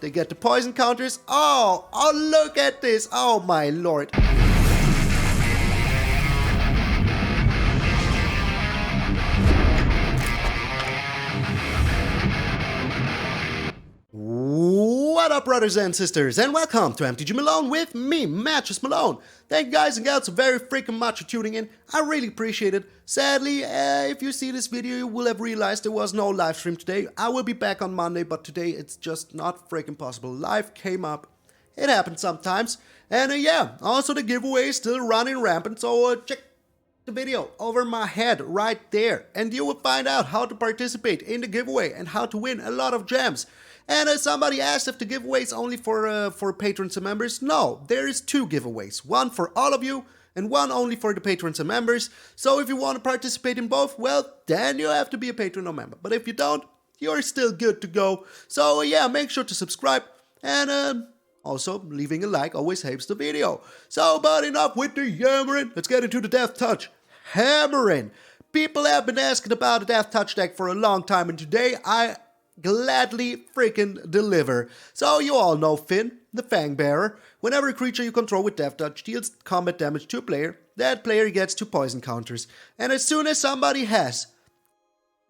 They get the poison counters. Oh, look at this. Oh my lord. What up, brothers and sisters, and welcome to MTG Malone with me, MTG Malone. Thank you guys and gals so very freaking much for tuning in. I really appreciate it. Sadly, if you see this video, you will have realized there was no live stream today. I will be back on Monday, but today it's just not freaking possible. Life came up. It happens sometimes. And yeah, also the giveaway is still running rampant, so check the video over my head right there. And you will find out how to participate in the giveaway and how to win a lot of gems. And somebody asked if the giveaway is only for patrons and members. No, there is two giveaways. One for all of you and one only for the patrons and members. So if you want to participate in both, well, then you have to be a patron or member. But if you don't, you're still good to go. So yeah, make sure to subscribe and also leaving a like always helps the video. So, but enough with the yammering. Let's get into the Deathtouch hammering. People have been asking about the Deathtouch deck for a long time, and today I gladly freaking deliver. So you all know Fynn, the Fangbearer. Whenever a creature you control with Deathtouch deals combat damage to a player, that player gets 2 poison counters. And as soon as somebody has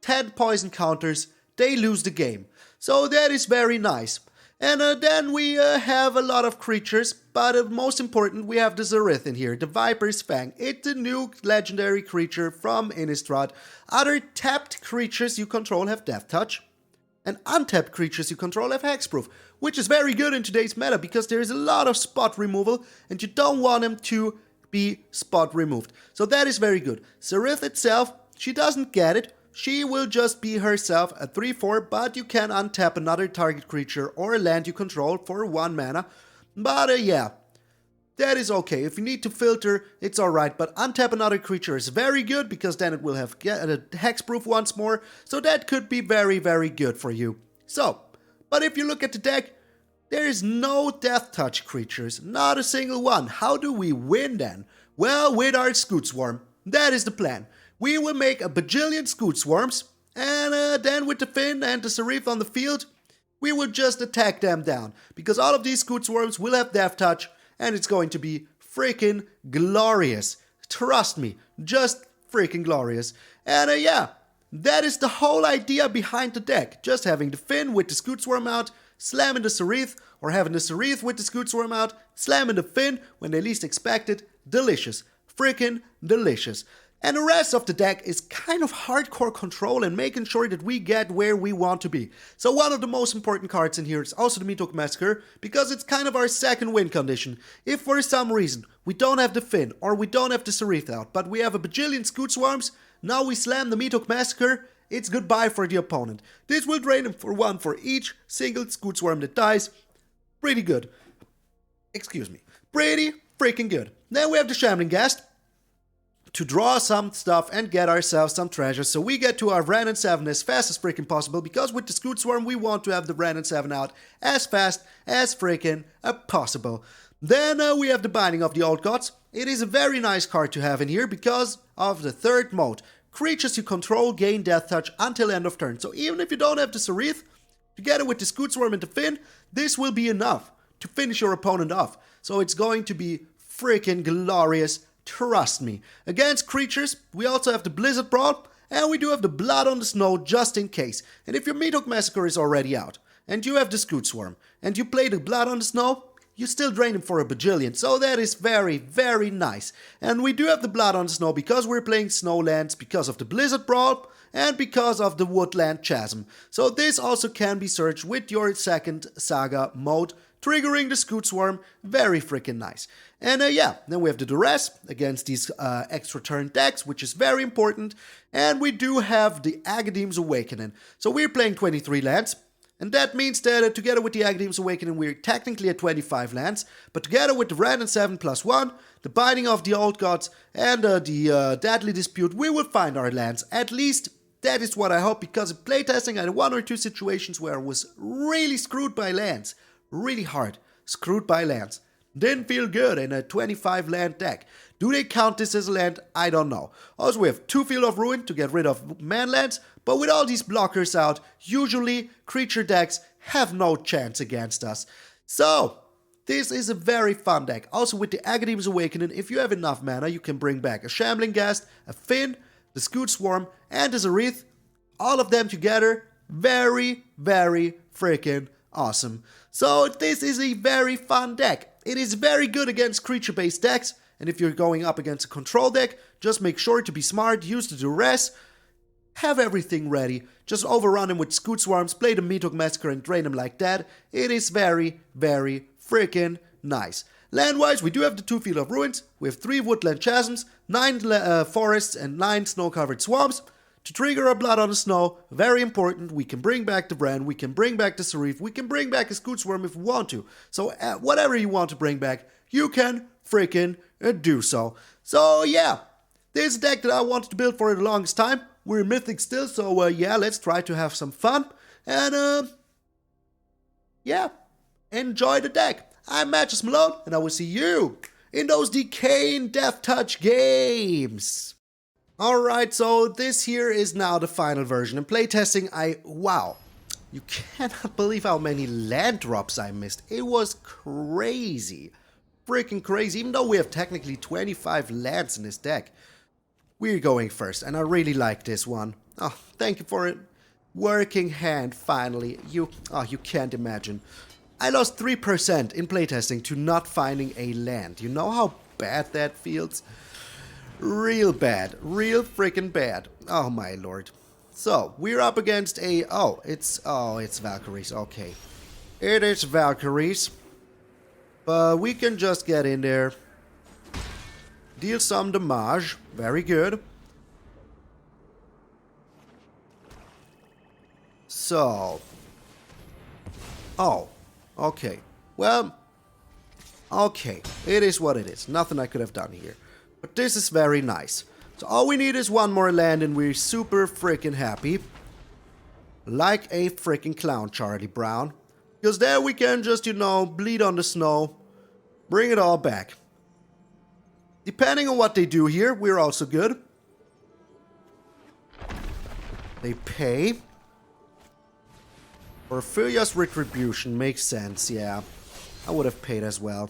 10 poison counters, they lose the game. So that is very nice. And then we have a lot of creatures, but most important, we have the Saryth in here, the Viper's Fang. It's a new legendary creature from Innistrad. Other tapped creatures you control have Deathtouch, and untapped creatures you control have Hexproof, which is very good in today's meta because there is a lot of spot removal and you don't want them to be spot removed. So that is very good. Saryth itself, she doesn't get it. She will just be herself a 3/4, but you can untap another target creature or a land you control for 1 mana. But yeah, that is okay. If you need to filter, it's alright, but untap another creature is very good because then it will have hexproof once more, so that could be very, very good for you. So, but if you look at the deck, there is no Deathtouch creatures, not a single one. How do we win then? Well, with our Scute Swarm. That is the plan. We will make a bajillion Scute Swarms, and then with the Fynn and the Saryth on the field, we will just attack them down, because all of these Scute Swarms will have Deathtouch, and it's going to be freaking glorious. Trust me, just freaking glorious. And yeah, that is the whole idea behind the deck. Just having the Fynn with the Scute Swarm out, slamming the Saryth, or having the Saryth with the Scute Swarm out, slamming the Fynn when they least expect it. Delicious. Freaking delicious. And the rest of the deck is kind of hardcore control and making sure that we get where we want to be. So one of the most important cards in here is also the Meathook Massacre, because it's kind of our second win condition. If for some reason we don't have the Fynn or we don't have the Saryth out, but we have a bajillion Scute Swarms, now we slam the Meathook Massacre, it's goodbye for the opponent. This will drain him for 1 for each single Scute Swarm that dies. Pretty good. Excuse me. Pretty freaking good. Then we have the Shambling Ghast to draw some stuff and get ourselves some treasures, so we get to our Wrenn and Seven as fast as freaking possible, because with the Scute Swarm we want to have the Wrenn and Seven out as fast as freaking possible. Then we have the Binding of the Old Gods. It is a very nice card to have in here because of the third mode. Creatures you control gain Deathtouch until end of turn. So even if you don't have the Saryth, together with the Scute Swarm and the Fynn, this will be enough to finish your opponent off. So it's going to be freaking glorious. Trust me. Against creatures, we also have the Blizzard Brawl, and we do have the Blood on the Snow just in case. And if your Meathook Massacre is already out, and you have the Scute Swarm, and you play the Blood on the Snow, you still drain him for a bajillion, so that is very, very nice. And we do have the Blood on the Snow because we're playing Snowlands, because of the Blizzard Brawl, and because of the Woodland Chasm. So this also can be searched with your second Saga mode, triggering the Scute Swarm. Very freaking nice. And yeah, then we have the Duress against these extra turn decks, which is very important. And we do have the Agadeem's Awakening. So we're playing 23 lands. And that means that together with the Agadeem's Awakening, we're technically at 25 lands. But together with the Wrenn and Seven +1, the Binding of the Old Gods, and the Deadly Dispute, we will find our lands. At least that is what I hope, because in playtesting I had 1 or 2 situations where I was really screwed by lands. Really hard. Screwed by lands. Didn't feel good in a 25 land deck. Do they count this as a land? I don't know. Also, we have 2 Field of Ruin to get rid of man lands, but with all these blockers out, usually creature decks have no chance against us. So, this is a very fun deck. Also with the Agadeem's Awakening, if you have enough mana, you can bring back a Shambling Ghast, a Fynn, the Scute Swarm, and the Saryth. All of them together, very, very freaking awesome. So this is a very fun deck. It is very good against creature-based decks, and if you're going up against a control deck, just make sure to be smart, use the Duress, have everything ready, just overrun him with Scute Swarms, play the Meathook Massacre and drain him like that. It is very, very freaking nice. Land-wise, we do have the 2 Field of Ruins, we have 3 Woodland Chasms, 9 forests and 9 snow-covered swamps. To trigger our Blood on the Snow, very important, we can bring back the Wrenn, we can bring back the Saryth, we can bring back a Scute Swarm if we want to. So whatever you want to bring back, you can freaking do so. So yeah, this is a deck that I wanted to build for the longest time. We're in Mythic still, so yeah, let's try to have some fun. And yeah, enjoy the deck. I'm MTG Malone, and I will see you in those Decaying Deathtouch games. Alright, so this here is now the final version. In playtesting, wow. You cannot believe how many land drops I missed. It was crazy. Freaking crazy. Even though we have technically 25 lands in this deck. We're going first, and I really like this one. Oh, thank you for it. Working hand, finally. You can't imagine. I lost 3% in playtesting to not finding a land. You know how bad that feels? Real bad. Real freaking bad. Oh my lord. So, we're up against a... it's Valkyries. Okay. It is Valkyries. But we can just get in there. Deal some damage. Very good. So. Oh. Okay. Well. Okay. It is what it is. Nothing I could have done here. But this is very nice. So all we need is one more land and we're super freaking happy. Like a freaking clown, Charlie Brown. Because there we can just, bleed on the snow. Bring it all back. Depending on what they do here, we're also good. They pay. Orphilia's Retribution makes sense, yeah. I would have paid as well.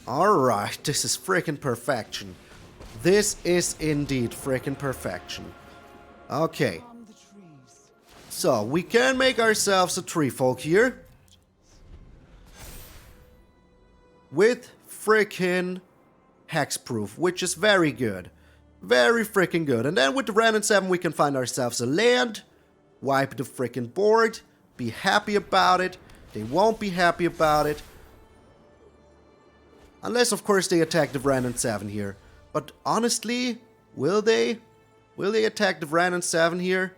Alright, this is freaking perfection. This is indeed freaking perfection. Okay. So, we can make ourselves a tree folk here. With freaking hexproof, which is very good. Very freaking good. And then with the Wrenn and Seven, we can find ourselves a land. Wipe the freaking board. Be happy about it. They won't be happy about it. Unless, of course, they attack the Wrenn and Seven here. But honestly, will they? Will they attack the Wrenn and Seven here?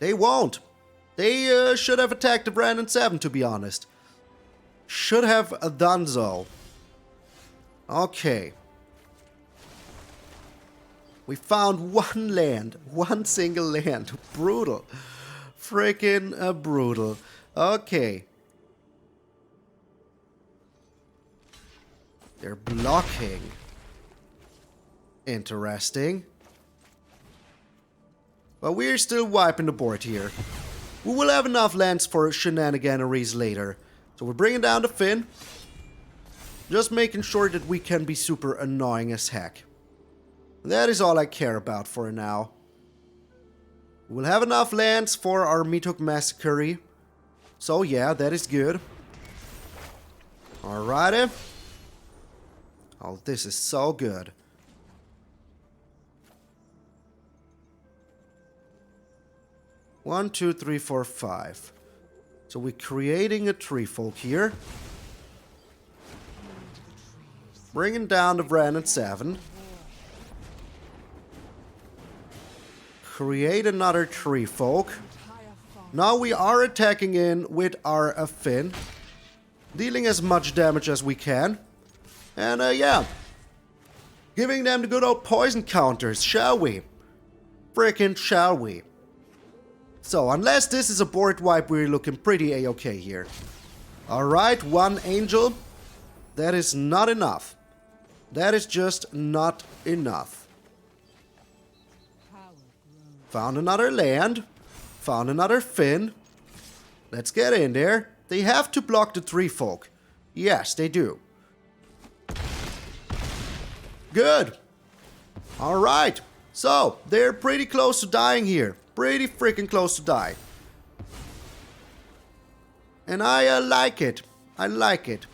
They won't. They should have attacked the Wrenn and Seven, to be honest. Should have done so. Okay. We found one land. One single land. Brutal. Freaking brutal. Okay. They're blocking. Interesting. But we're still wiping the board here. We will have enough lands for shenaniganeries later. So we're bringing down the Fynn. Just making sure that we can be super annoying as heck. That is all I care about for now. We'll have enough lands for our Meathook Massacre. So yeah, that is good. Alrighty. Oh, this is so good. One, two, three, four, five. So we're creating a tree folk here. Bringing down the Wrenn and Seven. Create another tree folk. Now we are attacking in with our Fynn. Dealing as much damage as we can. And yeah. Giving them the good old poison counters, shall we? Frickin' shall we? So, unless this is a board wipe, we're looking pretty a-okay here. Alright, one angel. That is not enough. That is just not enough. Found another land. Found another Fynn. Let's get in there. They have to block the tree folk. Yes, they do. Good. Alright. So, they're pretty close to dying here. Pretty freaking close to die. And I like it. I like it.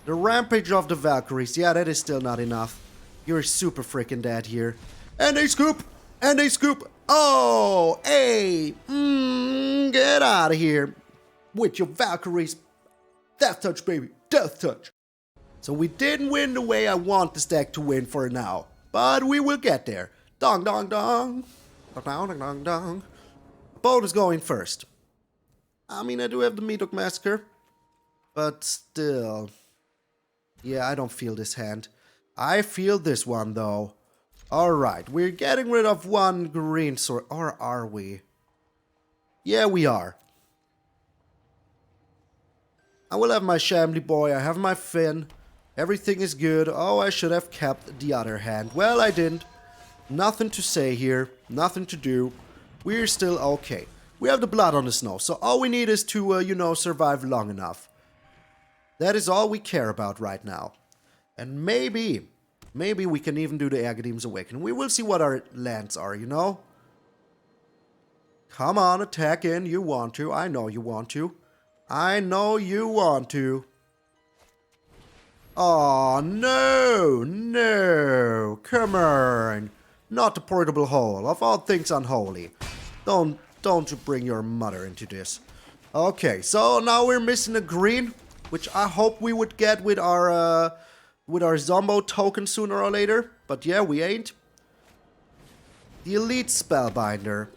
The Rampage of the Valkyries. Yeah, that is still not enough. You're super freaking dead here. And they scoop! And they scoop! Oh! Hey! Get out of here. With your Valkyries. Deathtouch, baby. Deathtouch. So we didn't win the way I want this deck to win for now. But we will get there. Dong, dong, dong. Dong, dong, dong, dong. Bolt is going first. I mean, I do have the Meathook Massacre. But still. Yeah, I don't feel this hand. I feel this one, though. Alright, we're getting rid of one green sword. Or are we? Yeah, we are. I will have my Shambling boy. I have my Fynn. Everything is good. Oh, I should have kept the other hand. Well, I didn't. Nothing to say here. Nothing to do. We're still okay. We have the blood on the snow. So all we need is to, you know, survive long enough. That is all we care about right now. And maybe we can even do the Agadeem's Awakening. We will see what our lands are, you know? Come on, attack in. You want to. I know you want to. I know you want to. Oh, no. No. Come on. Not the portable hole. Of all things unholy. Don't you bring your mother into this. Okay, so now we're missing a green, which I hope we would get with our Zombo token sooner or later. But yeah, we ain't. The Elite Spellbinder.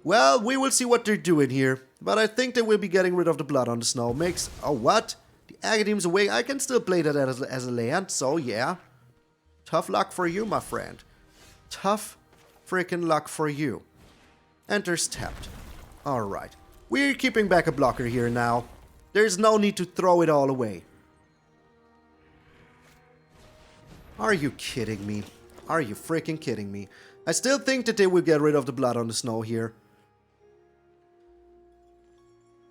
Well, we will see what they're doing here. But I think they will be getting rid of the blood on the snow. Makes... Oh, what? The Agadeem's away. I can still play that as a land, so yeah. Tough luck for you, my friend. Tough freaking luck for you. Enters tapped. Alright. We're keeping back a blocker here now. There's no need to throw it all away. Are you kidding me? Are you freaking kidding me? I still think that they will get rid of the blood on the snow here.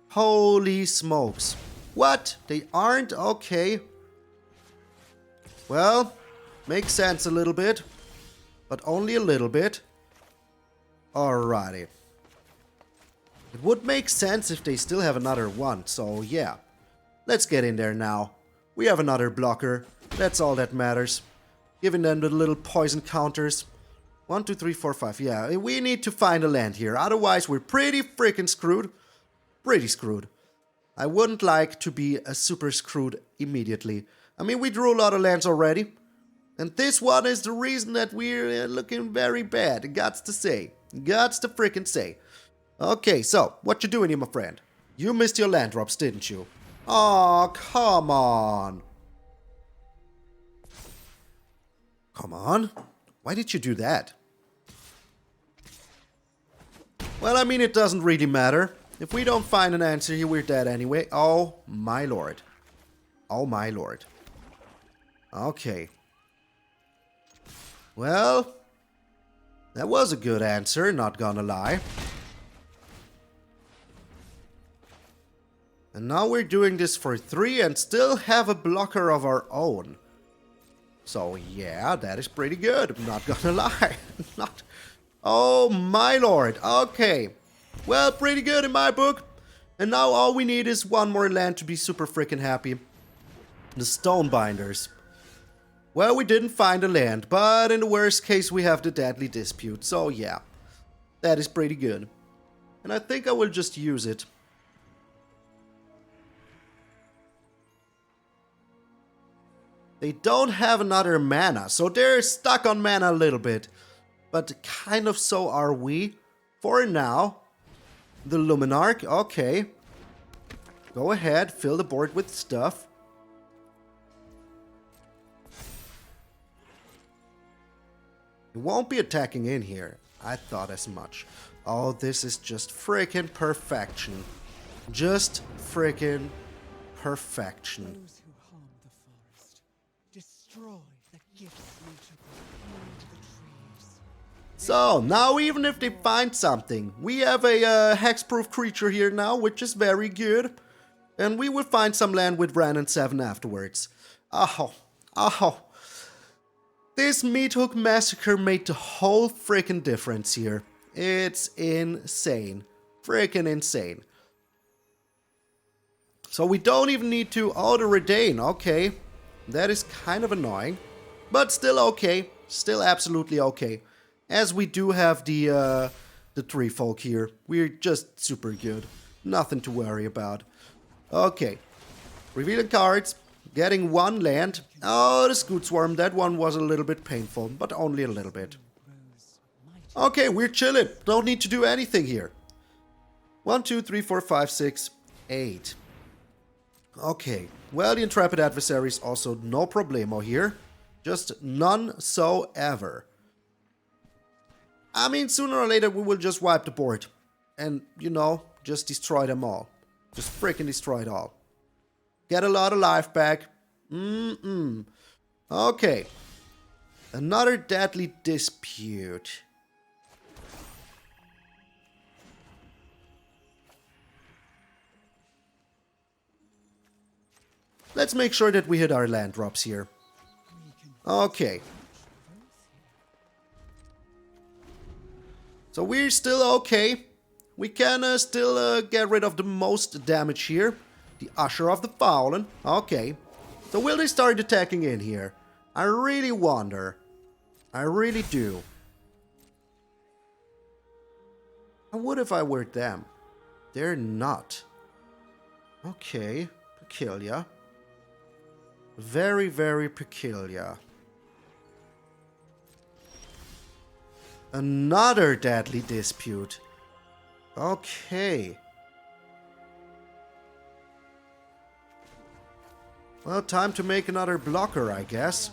Holy smokes. What? They aren't? Okay. Well, makes sense a little bit. But only a little bit. Alrighty. It would make sense if they still have another one, so yeah. Let's get in there now. We have another blocker. That's all that matters. Giving them the little poison counters. 1, 2, 3, 4, 5. Yeah, we need to find a land here. Otherwise, we're pretty freaking screwed. Pretty screwed. I wouldn't like to be a super screwed immediately. I mean, we drew a lot of lands already. And this one is the reason that we're looking very bad. Gots to say. Gots to freaking say. Okay, so, what you doing here, my friend? You missed your land drops, didn't you? Aw, come on. Come on. Why did you do that? Well, I mean, it doesn't really matter. If we don't find an answer here, we're dead anyway. Oh, my lord. Oh, my lord. Okay. Well, that was a good answer, not gonna lie. And now we're doing this for 3 and still have a blocker of our own. So yeah, that is pretty good, I'm not gonna lie. Not... Oh my lord, okay. Well, pretty good in my book. And now all we need is one more land to be super freaking happy. The Stonebinders. Well, we didn't find a land, but in the worst case we have the Deadly Dispute, so yeah. That is pretty good. And I think I will just use it. They don't have another mana, so they're stuck on mana a little bit. But kind of so are we. For now. The Luminarch, okay. Go ahead, fill the board with stuff. It won't be attacking in here. I thought as much. Oh, this is just freaking perfection. Just freaking perfection. Those who harm the forest destroy the gifts you took from the trees. So, now even if they find something, we have a hexproof creature here now, which is very good. And we will find some land with Wrenn and Seven afterwards. Oh. This Meathook Massacre made the whole freaking difference here. It's insane. Freaking insane. So we don't even need to auto-redain. Okay. That is kind of annoying. But still okay. Still absolutely okay. As we do have the tree folk here. We're just super good. Nothing to worry about. Okay. Revealing cards. Getting one land. Oh, the Scute Swarm. That one was a little bit painful. But only a little bit. Okay, we're chilling. Don't need to do anything here. 1, 2, 3, 4, 5, 6, 8. Okay. Well, the Intrepid Adversary is also no problemo here. Just none so ever. I mean, sooner or later we will just wipe the board. And, you know, just destroy them all. Just freaking destroy it all. Get a lot of life back. Okay. Another Deadly Dispute. Let's make sure that we hit our land drops here. Okay. So we're still okay. We can still get rid of the most damage here. The Usher of the Fallen. Okay. So will they start attacking in here? I really wonder. I really do. I would if I were them. They're not. Okay. Peculiar. Very, very peculiar. Another Deadly Dispute. Okay. Well, time to make another blocker, I guess.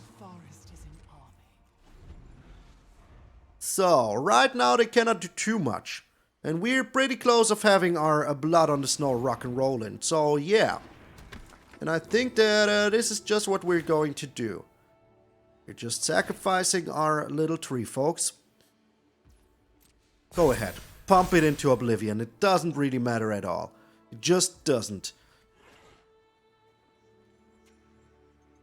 So, right now they cannot do too much. And we're pretty close of having our Blood on the Snow rock and rollin'. So, yeah. And I think that this is just what we're going to do. We're just sacrificing our little tree folks. Go ahead. Pump it into oblivion. It doesn't really matter at all. It just doesn't.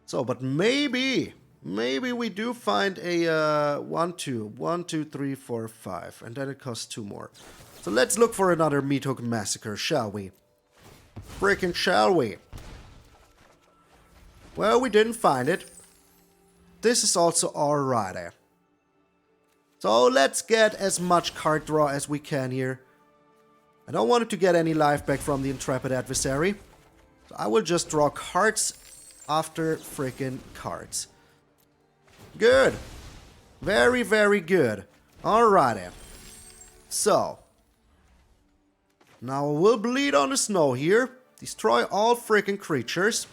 So, but maybe we do find a 1, 2, 3, 4, 5. And then it costs 2 more. So let's look for another Meathook Massacre, shall we? Frickin' shall we? Well, we didn't find it. This is also alright. So let's get as much card draw as we can here. I don't want it to get any life back from the Intrepid Adversary. So I will just draw cards after freaking cards. Good. Very, very good. Alrighty. So. Now we'll bleed on the snow here. Destroy all freaking creatures.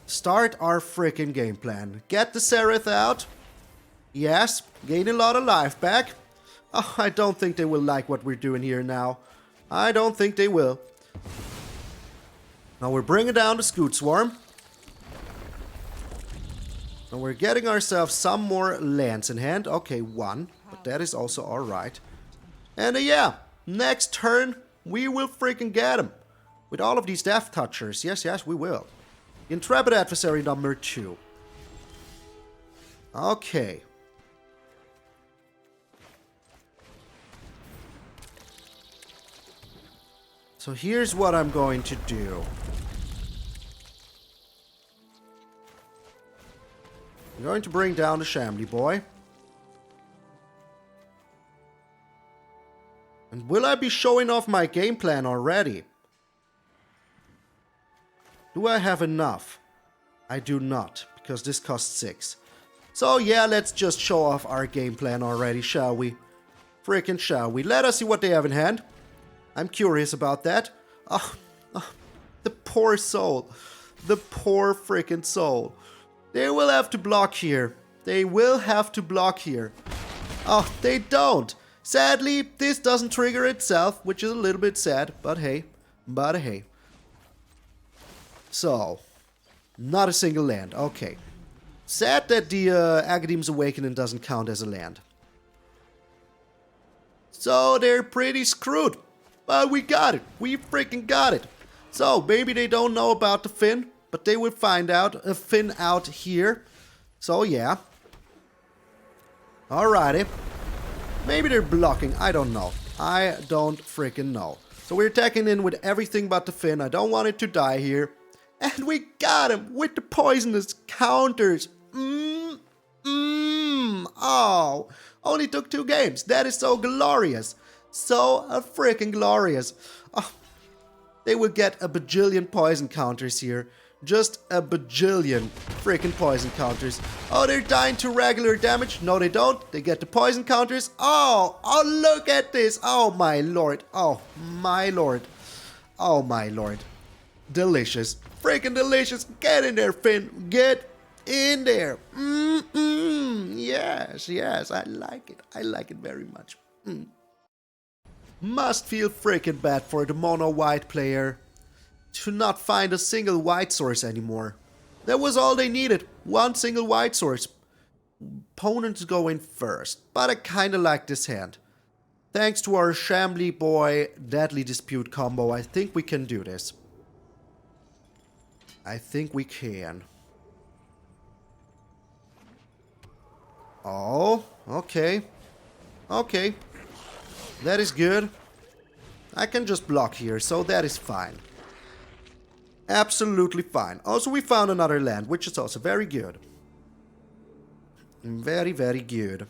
Start our freaking game plan. Get the Saryth out. Yes. Gain a lot of life back. Oh, I don't think they will like what we're doing here now. I don't think they will. Now we're bringing down the Scute Swarm. And we're getting ourselves some more lands in hand. Okay, 1. But that is also alright. And yeah, next turn, we will freaking get him. With all of these Deathtouchers. Yes, we will. Intrepid Adversary number 2. Okay. So here's what I'm going to do. I'm going to bring down the Shambly boy. And will I be showing off my game plan already? Do I have enough? I do not, because this costs 6. So yeah, let's just show off our game plan already, shall we? Frickin' shall we? Let us see what they have in hand. I'm curious about that. Oh, the poor soul. The poor frickin' soul. They will have to block here. They will have to block here. Oh, they don't. Sadly, this doesn't trigger itself, which is a little bit sad. But hey. So, not a single land. Okay. Sad that the Agadeem's Awakening doesn't count as a land. So they're pretty screwed. But we got it. We freaking got it. So maybe they don't know about the Fynn, but they will find out a Fynn out here. So yeah. Alrighty. Maybe they're blocking. I don't know. I don't freaking know. So we're attacking in with everything but the Fynn. I don't want it to die here. And we got him with the poisonous counters. Oh, only took 2 games. That is so glorious. So freaking glorious. Oh, they will get a bajillion poison counters here. Just a bajillion freaking poison counters. Oh, they're dying to regular damage. No, they don't. They get the poison counters. Oh, look at this. Oh, my lord. Oh, my lord. Oh, my lord. Delicious. Freaking delicious. Get in there, Fynn. Get in there. Yes, yes. I like it. I like it very much. Must feel freaking bad for the mono white player to not find a single white source anymore. That was all they needed. 1 single white source. Opponents go in first, but I kinda like this hand. Thanks to our Shambly Boy Deadly Dispute combo, I think we can do this. I think we can. Oh, okay. Okay. That is good. I can just block here, so that is fine. Absolutely fine. Also, we found another land, which is also very good. Very, very good.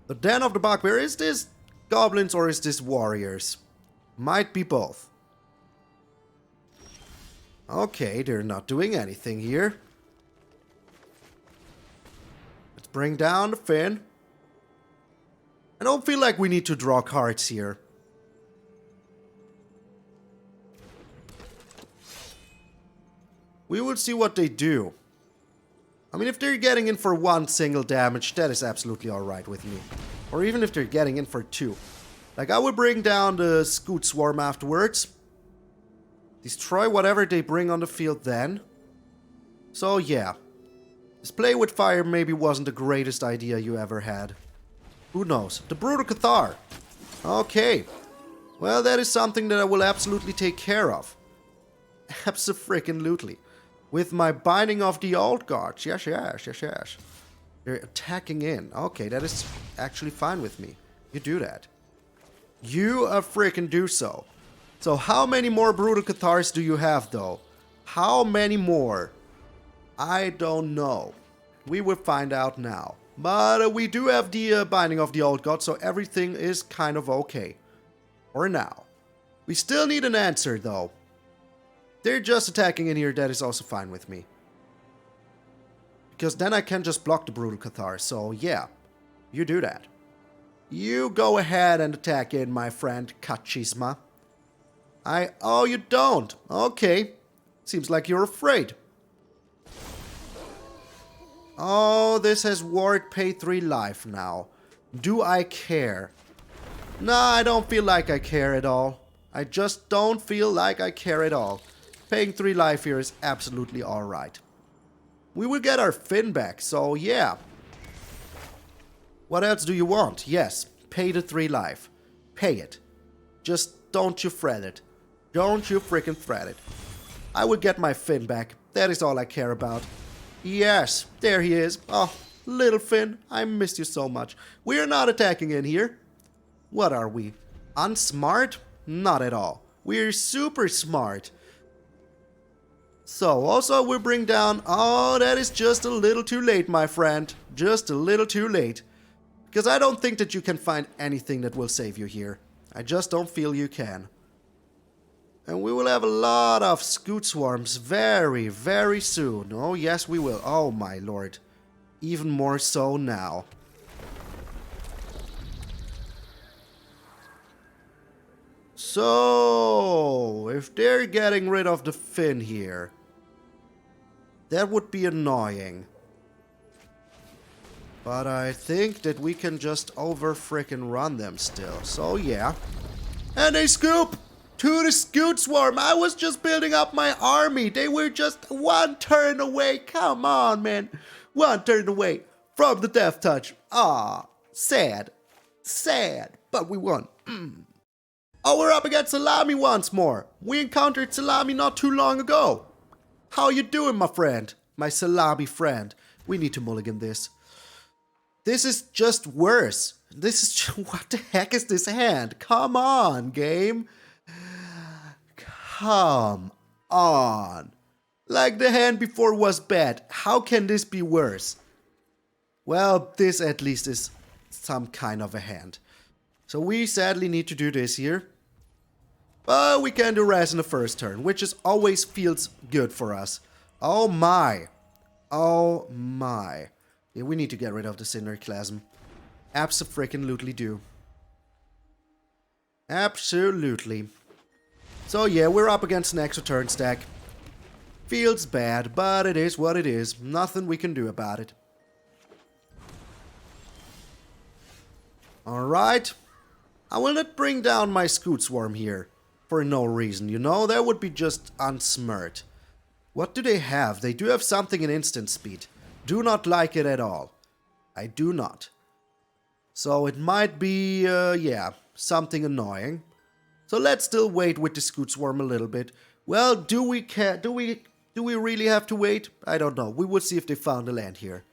The Den of the Bugbear, is this goblins or is this warriors? Might be both. Okay, they're not doing anything here. Let's bring down the Fynn. I don't feel like we need to draw cards here. We will see what they do. I mean, if they're getting in for 1 single damage, that is absolutely alright with me. Or even if they're getting in for 2. Like, I would bring down the Scute Swarm afterwards. Destroy whatever they bring on the field then. So, yeah. This play with fire maybe wasn't the greatest idea you ever had. Who knows? The Brutal Cathar. Okay. Well, that is something that I will absolutely take care of. Abso-freaking-lutely. With my Binding of the Old Gods. Yes, yes, yes, yes. They're attacking in. Okay, that is actually fine with me. You do that. You freaking do so. So how many more Brutal Cathars do you have, though? How many more? I don't know. We will find out now. But we do have the Binding of the Old Gods, so everything is kind of okay. For now. We still need an answer, though. They're just attacking in here, that is also fine with me. Because then I can just block the Brutal Cathar, so yeah. You do that. You go ahead and attack in, my friend Kachisma. Oh, you don't. Okay. Seems like you're afraid. Oh, this has Ward pay 3 life now. Do I care? No, I don't feel like I care at all. I just don't feel like I care at all. Paying 3 life here is absolutely alright. We will get our Fynn back, so yeah. What else do you want? Yes, pay the 3 life. Pay it. Just don't you fret it. Don't you freaking fret it. I will get my Fynn back. That is all I care about. Yes, there he is. Oh, little Fynn, I missed you so much. We are not attacking in here. What are we? Unsmart? Not at all. We're super smart. So, also we'll bring down... Oh, that is just a little too late, my friend. Just a little too late. Because I don't think that you can find anything that will save you here. I just don't feel you can. And we will have a lot of Scute Swarms very, very soon. Oh, yes, we will. Oh, my lord. Even more so now. So, if they're getting rid of the Fynn here, that would be annoying. But I think that we can just over-frickin' run them still. So, yeah. And they scoop! To the Scute Swarm. I was just building up my army. They were just 1 turn away. Come on, man. 1 turn away from the Deathtouch. Ah, Sad. Sad. But we won. Oh, we're up against Salami once more. We encountered Salami not too long ago. How you doing, my friend? My Salami friend. We need to mulligan this. This is just worse. This is just, what the heck is this hand? Come on, game. Come on. Like the hand before was bad. How can this be worse? Well, this at least is some kind of a hand. So we sadly need to do this here. But we can Duress in the first turn, which is always feels good for us. Oh my. Oh my. Yeah, we need to get rid of the Cinderclasm. Abso-freaking-lutely do. Absolutely. So yeah, we're up against an extra turn stack. Feels bad, but it is what it is. Nothing we can do about it. Alright. I will not bring down my Scute Swarm here. For no reason, you know? That would be just unsmart. What do they have? They do have something in instant speed. Do not like it at all. I do not. So it might be, yeah, something annoying. So let's still wait with the Scute Swarm a little bit. Well, do we really have to wait? I don't know. We will see if they found a land here.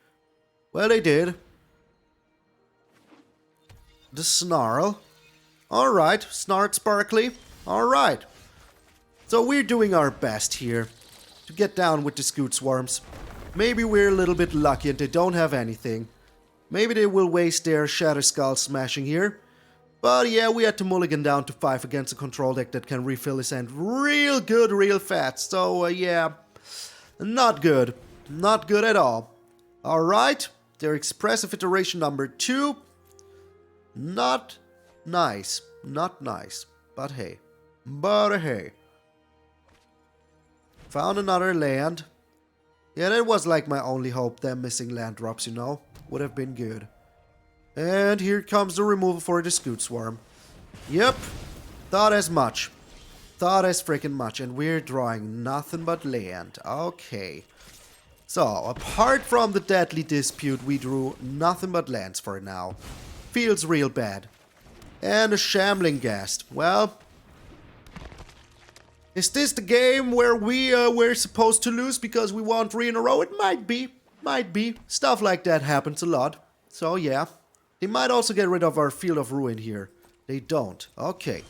Well, they did. The Snarl. Alright, Snark Sparkly. Alright. So we're doing our best here to get down with the Scute Swarms. Maybe we're a little bit lucky and they don't have anything. Maybe they will waste their Shatter Skull smashing here. But yeah, we had to mulligan down to 5 against a control deck that can refill his hand real good, real fast. So yeah, not good. Not good at all. Alright, their expressive iteration number 2. Not nice. Not nice. But hey. But hey. Found another land. Yeah, that was like my only hope. Them missing land drops, you know. Would have been good. And here comes the removal for the Scute Swarm. Yep. Thought as much. Thought as freaking much. And we're drawing nothing but land. Okay. So, apart from the Deadly Dispute, we drew nothing but lands for now. Feels real bad. And a Shambling Ghast. Well, is this the game where we're supposed to lose because we won 3 in a row? It might be. Might be. Stuff like that happens a lot. So yeah. They might also get rid of our Field of Ruin here. They don't. Okay.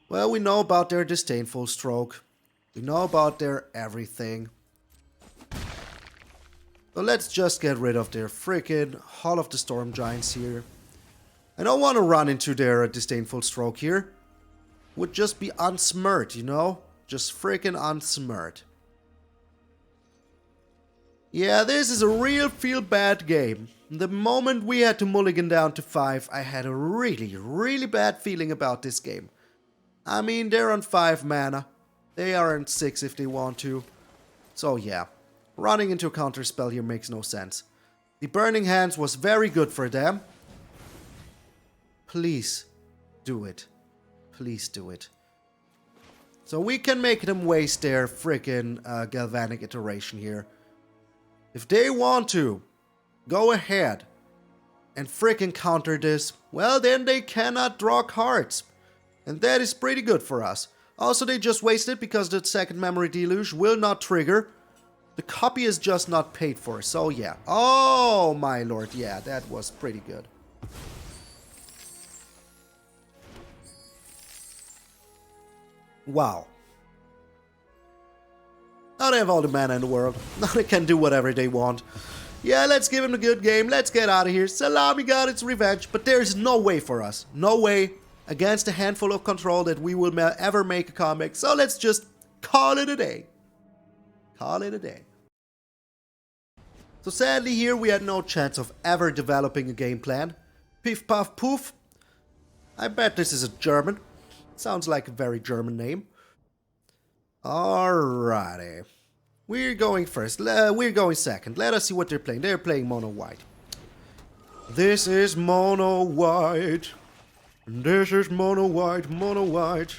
Well, we know about their Disdainful Stroke. We know about their everything. So let's just get rid of their freaking Hall of the Storm Giants here. I don't want to run into their Disdainful Stroke here. Would just be unsmart, you know? Just freaking unsmart. Yeah, this is a real feel-bad game. The moment we had to mulligan down to 5, I had a really, really bad feeling about this game. I mean, they're on 5 mana. They are on 6 if they want to. So yeah, running into a counter spell here makes no sense. The Burning Hands was very good for them. Please do it. Please do it. So we can make them waste their freaking Galvanic iteration here. If they want to, go ahead and freaking counter this, well then they cannot draw cards. And that is pretty good for us. Also, they just wasted because the second Memory Deluge will not trigger. The copy is just not paid for, so yeah. Oh my lord, yeah, that was pretty good. Wow. Now they have all the mana in the world. Now they can do whatever they want. Yeah, let's give him a good game. Let's get out of here. Salami got its revenge, but there's no way for us. No way against a handful of control that we will ever make a comeback. So let's just call it a day. Call it a day. So sadly here we had no chance of ever developing a game plan. Piff Puff Poof. I bet this is a German. Sounds like a very German name. Alrighty. We're going first. We're going second. Let us see what they're playing. They're playing mono white. This is mono white. This is mono white, mono white.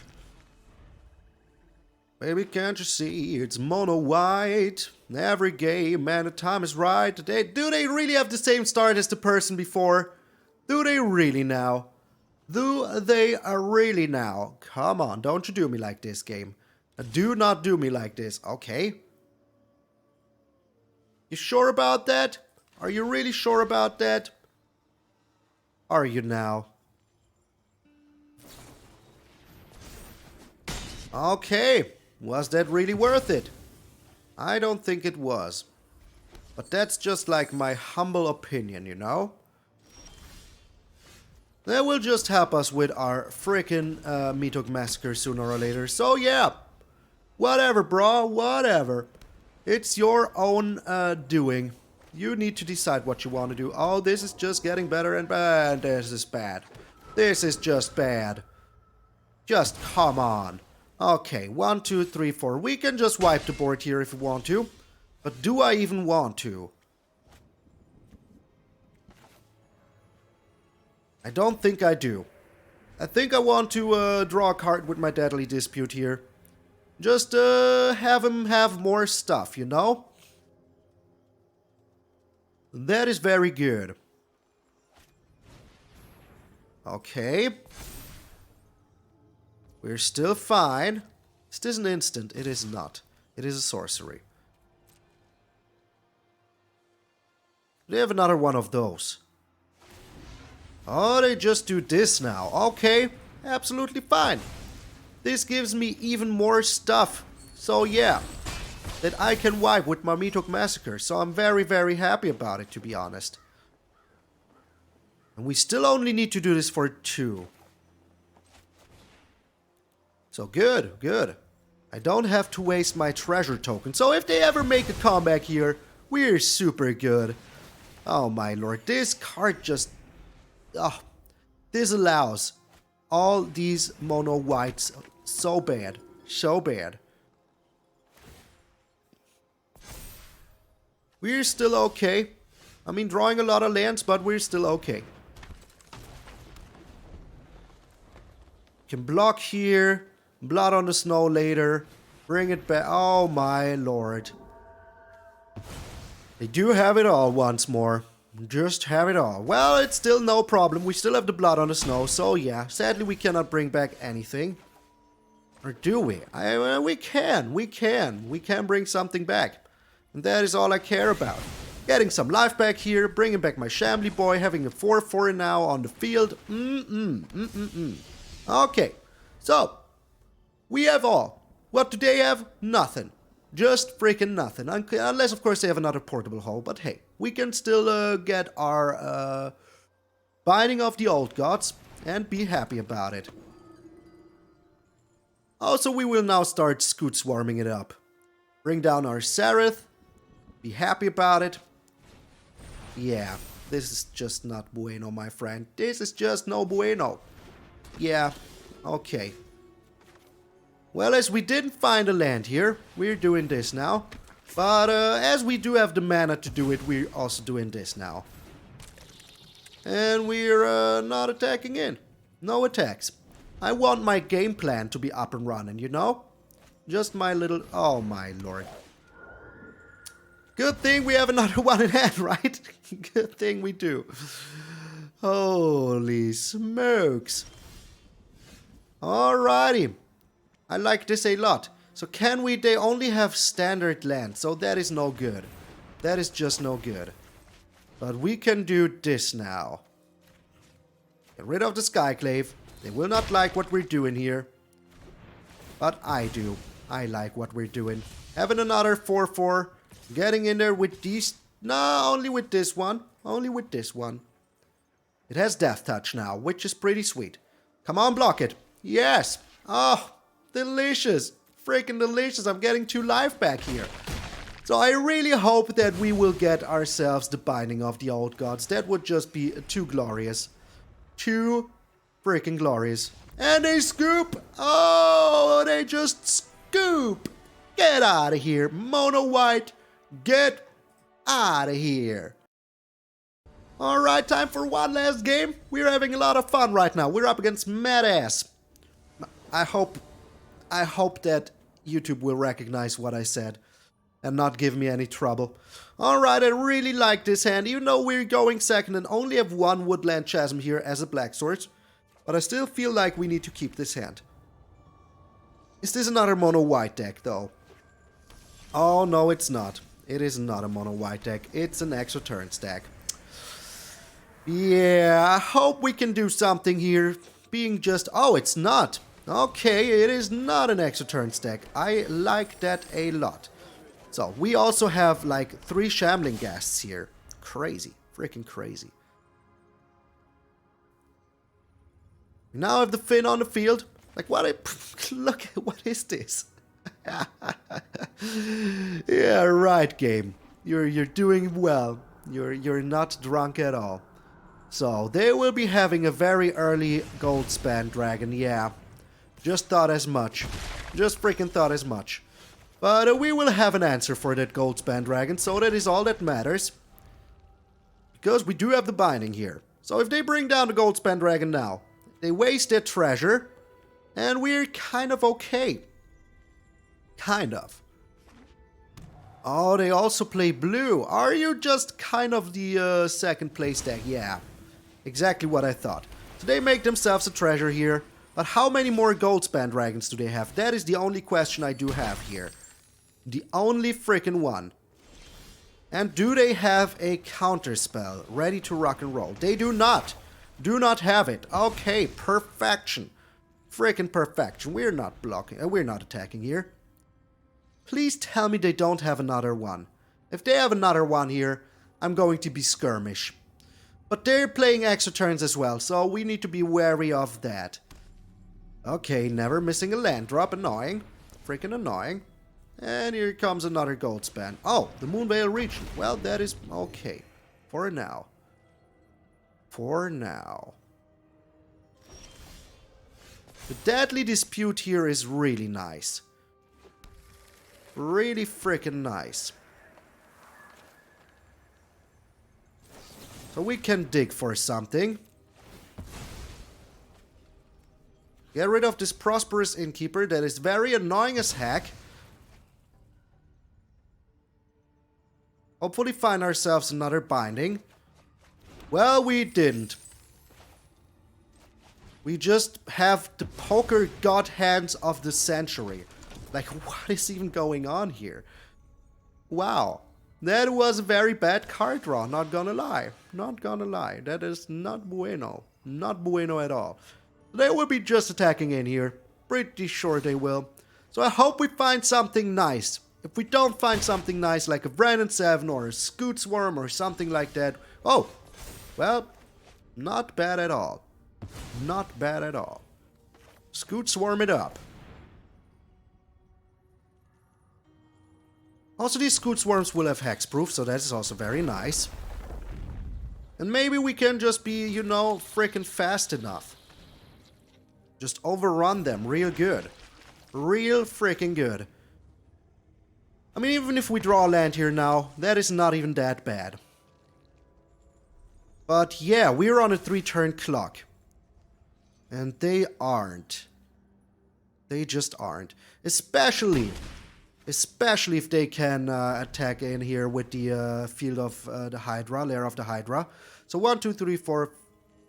Baby, can't you see it's mono white? Every game and the time is right. Do they really have the same start as the person before? Do they really now? Do they really now? Come on, don't you do me like this, game. Do not do me like this, okay? You sure about that? Are you really sure about that? Are you now? Okay, was that really worth it? I don't think it was. But that's just like my humble opinion, you know? That will just help us with our frickin' Meathook Massacre sooner or later. So yeah, whatever, bro, whatever. It's your own doing. You need to decide what you want to do. Oh, this is just getting better and bad. This is bad. This is just bad. Just come on. Okay, 1, 2, 3, 4. We can just wipe the board here if we want to. But do I even want to? I don't think I do. I think I want to draw a card with my Deadly Dispute here. Just have him have more stuff, you know? That is very good. Okay. We're still fine. Is this an instant? It is not. It is a sorcery. They have another one of those. Oh, they just do this now. Okay, absolutely fine. This gives me even more stuff. So yeah, that I can wipe with my Meathook Massacre. So I'm very, very happy about it, to be honest. And we still only need to do this for 2. So good, good. I don't have to waste my treasure token. So if they ever make a comeback here, we're super good. Oh my lord, this card just... Oh, this allows all these mono whites so bad. So bad. We're still okay. I mean, drawing a lot of lands, but we're still okay. Can block here. Blood on the snow later. Bring it back. Oh my lord. They do have it all once more. Just have it all. Well, it's still no problem. We still have the blood on the snow. So yeah, sadly we cannot bring back anything. Or do we? We can. We can bring something back. And that is all I care about. Getting some life back here. Bringing back my Shambling boy. Having a 4/4 now on the field. Okay. So. We have all. What do they have? Nothing. Just freaking nothing. Unless, of course, they have another portable hole. But hey, we can still get our Binding of the Old Gods and be happy about it. Also, we will now start Scute Swarming it up. Bring down our Saryth. Be happy about it. Yeah, this is just not bueno, my friend. This is just no bueno. Yeah, okay. Well, as we didn't find a land here, we're doing this now. But as we do have the mana to do it, we're also doing this now. And we're not attacking in. No attacks. I want my game plan to be up and running, you know? Just my little... Oh my lord. Good thing we have another one in hand, right? Good thing we do. Holy smokes. Alrighty. I like this a lot. So can we... They only have standard land, so that is no good. That is just no good. But we can do this now. Get rid of the Skyclave. They will not like what we're doing here. But I do. I like what we're doing. Having another 4/4. Getting in there with these... No, only with this one. Only with this one. It has Deathtouch now, which is pretty sweet. Come on, block it. Yes. Oh... Delicious. Freaking delicious. I'm getting 2 life back here. So I really hope that we will get ourselves the Binding of the Old Gods. That would just be too glorious. Too freaking glorious. And they scoop. Oh, they just scoop. Get out of here. Mono white. Get out of here. Alright, time for one last game. We're having a lot of fun right now. We're up against Mad Ass. I hope that YouTube will recognize what I said and not give me any trouble. Alright, I really like this hand, even though we're going second and only have one Woodland Chasm here as a black source. But I still feel like we need to keep this hand. Is this another mono white deck though? Oh no, it's not. It is not a mono white deck. It's an extra turn stack. Yeah, I hope we can do something here. Being just... Oh, it's not. Okay, it is not an extra turn stack. I like that a lot. So, we also have like 3 Shambling Ghasts here. Crazy. Freaking crazy. We now have the Fynn on the field. Like, what? Look, what is this? Yeah, right, game. You're doing well. You're not drunk at all. So, they will be having a very early gold span dragon, yeah. Just thought as much. Just freaking thought as much. But we will have an answer for that gold span dragon, so that is all that matters. Because we do have the binding here. So if they bring down the gold span dragon now, they waste their treasure, and we're kind of okay. Kind of. Oh, they also play blue. Are you just kind of the second place deck? Yeah. Exactly what I thought. So they make themselves a treasure here. But how many more gold span dragons do they have? That is the only question I do have here. The only freaking one. And do they have a counter spell ready to rock and roll? They do not. Do not have it. Okay, perfection. Freaking perfection. We're not blocking. We're not attacking here. Please tell me they don't have another one. If they have another one here, I'm going to be skirmish. But they're playing extra turns as well, so we need to be wary of that. Okay, never missing a land drop. Annoying. Freaking annoying. And here comes another gold span. Oh, the Moonveil region. Well, that is okay. For now. For now. The Deadly Dispute here is really nice. Really freaking nice. So we can dig for something. Get rid of this Prosperous Innkeeper that is very annoying as heck. Hopefully find ourselves another binding. Well, we didn't. We just have the poker god hands of the century. Like, what is even going on here? Wow. That was a very bad card draw, not gonna lie. Not gonna lie. That is not bueno. Not bueno at all. They will be just attacking in here. Pretty sure they will. So I hope we find something nice. If we don't find something nice like a Wrenn and Seven or a Scute Swarm or something like that. Oh, well, not bad at all. Not bad at all. Scute Swarm it up. Also, these Scute Swarms will have hexproof, so that is also very nice. And maybe we can just be, you know, freaking fast enough. Just overrun them real good. Real freaking good. I mean, even if we draw land here now, that is not even that bad. But yeah, we're on a 3-turn clock. And they aren't. They just aren't. Especially if they can attack in here with the field of the Hydra, lair of the Hydra. So 1, 2, 3, 4,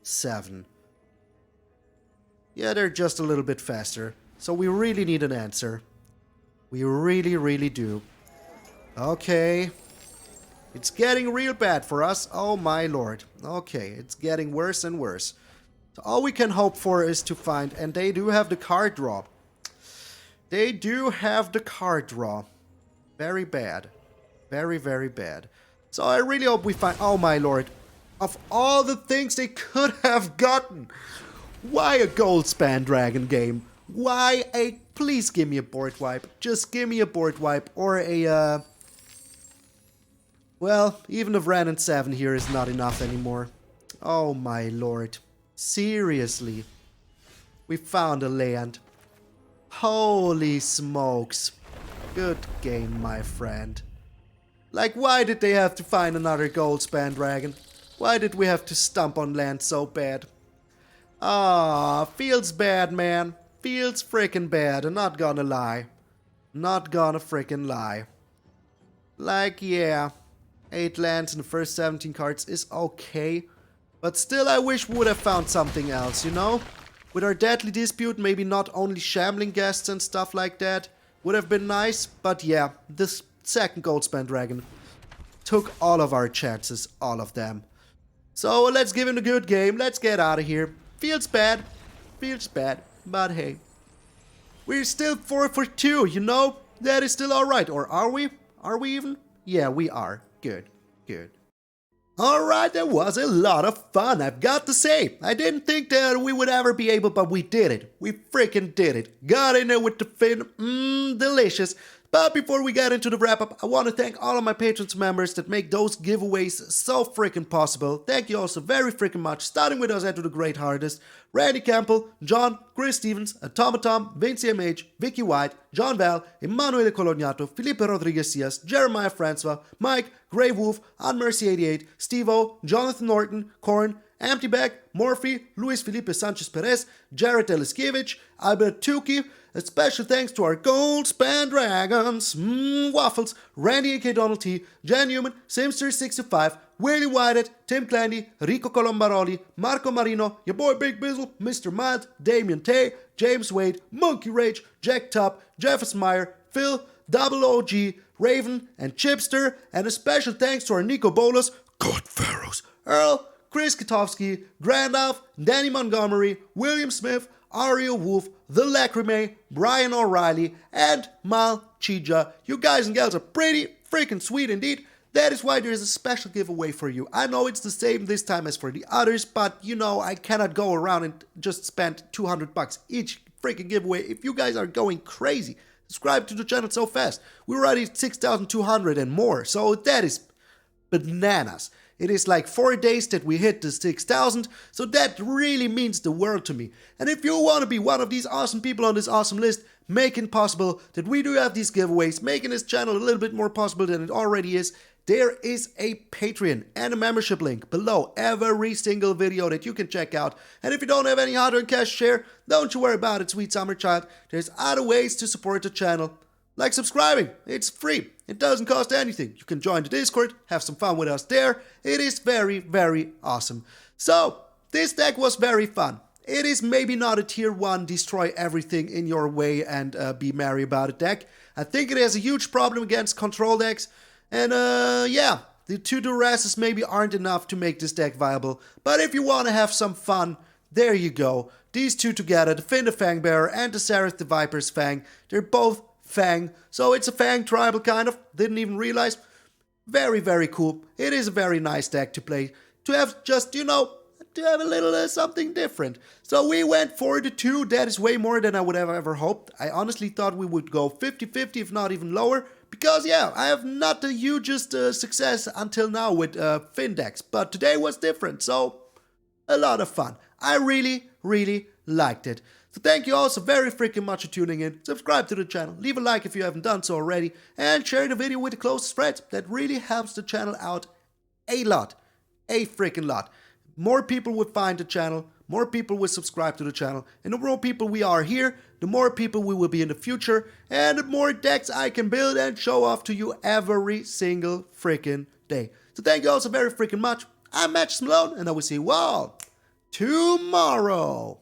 7. Yeah, they're just a little bit faster. So we really need an answer. We really, really do. Okay. It's getting real bad for us. Oh my lord. Okay, it's getting worse and worse. So all we can hope for is to find... And they do have the card draw. They do have the card draw. Very bad. Very, very bad. So I really hope we find... Oh my lord. Of all the things they could have gotten. Why a gold span dragon game? Why a... Please give me a board wipe. Just give me a board wipe. Or a... Well, even the Wrenn and Seven here is not enough anymore. Oh my lord. Seriously. We found a land. Holy smokes. Good game, my friend. Like, why did they have to find another gold span dragon? Why did we have to stump on land so bad? Ah, feels bad, man. Feels freaking bad, I'm not gonna lie. Not gonna freaking lie. Like, yeah, 8 lands in the first 17 cards is okay. But still, I wish we would have found something else, you know? With our Deadly Dispute, maybe not only Shambling Ghasts and stuff like that would have been nice. But yeah, this second Goldspan Dragon took all of our chances, all of them. So let's give him a good game. Let's get out of here. Feels bad, but hey. We're still 4 for 2, you know? That is still alright. Or are we? Are we even? Yeah, we are. Good, good. Alright, that was a lot of fun, I've got to say. I didn't think that we would ever be able, but we did it. We freaking did it. Got in there with the Fynn. Delicious. But before we get into the wrap-up, I want to thank all of my patrons members that make those giveaways so freaking possible. Thank you all so very freaking much. Starting with us into the great hardest. Randy Campbell, John, Chris Stevens, Automatom, Vinci MH, Vicky White, John Val, Emanuele Colognato, Felipe Rodriguez Diaz, Jeremiah Francois, Mike, Grey Wolf, Unmercy88, Steve-O, Jonathan Norton, Corn, MTgA, Morphy, Luis Felipe Sanchez Perez, Jared Eliskevich, Albert Tukey. A special thanks to our Goldspan Dragons, Waffles, Randy A.K. Donald T, Jan Newman, Simster65, Willie Whitehead, Tim Clandy, Rico Colombaroli, Marco Marino, your boy Big Bizzle, Mr. Mild, Damien Tay, James Wade, Monkey Rage, Jack Tubb, Jeffers Meyer, Phil, Double OG, Raven, and Chipster, and a special thanks to our Nico Bolas, God Pharaohs, Earl, Chris Katowski, Grandalf, Danny Montgomery, William Smith, Ariel Wolf, The Lacrimae, Brian O'Reilly, and MtgA. You guys and gals are pretty freaking sweet indeed. That is why there is a special giveaway for you. I know it's the same this time as for the others, but you know I cannot go around and just spend $200 each freaking giveaway if you guys are going crazy. Subscribe to the channel so fast. We're already at 6,200 and more, so that is bananas. It is like 4 days that we hit the 6,000, so that really means the world to me. And if you want to be one of these awesome people on this awesome list, making possible that we do have these giveaways, making this channel a little bit more possible than it already is, there is a Patreon and a membership link below every single video that you can check out. And if you don't have any hard-earned cash to share, don't you worry about it, sweet summer child. There's other ways to support the channel. Like subscribing, it's free, it doesn't cost anything. You can join the Discord, have some fun with us there. It is very, very awesome. So, this deck was very fun. It is maybe not a tier 1 destroy everything in your way and be merry about it deck. I think it has a huge problem against control decks. And yeah, the 2 Duresses maybe aren't enough to make this deck viable. But if you want to have some fun, there you go. These two together, the Fynn the Fangbearer and the Saryth the Viper's Fang, they're both Fang, so it's a Fang tribal kind of, didn't even realize. Very, very cool. It is a very nice deck to play, to have just, you know, to have a little something different. So we went for the 2, that is way more than I would have ever hoped. I honestly thought we would go 50-50, if not even lower, because yeah, I have not the hugest success until now with Fynn decks, but today was different, so a lot of fun. I really, really liked it. So thank you all so very freaking much for tuning in. Subscribe to the channel, leave a like if you haven't done so already, and share the video with the closest friends. That really helps the channel out a lot. A freaking lot. More people will find the channel, more people will subscribe to the channel, and the more people we are here, the more people we will be in the future, and the more decks I can build and show off to you every single freaking day. So thank you all so very freaking much. I'm MTG Malone, and I will see you all tomorrow.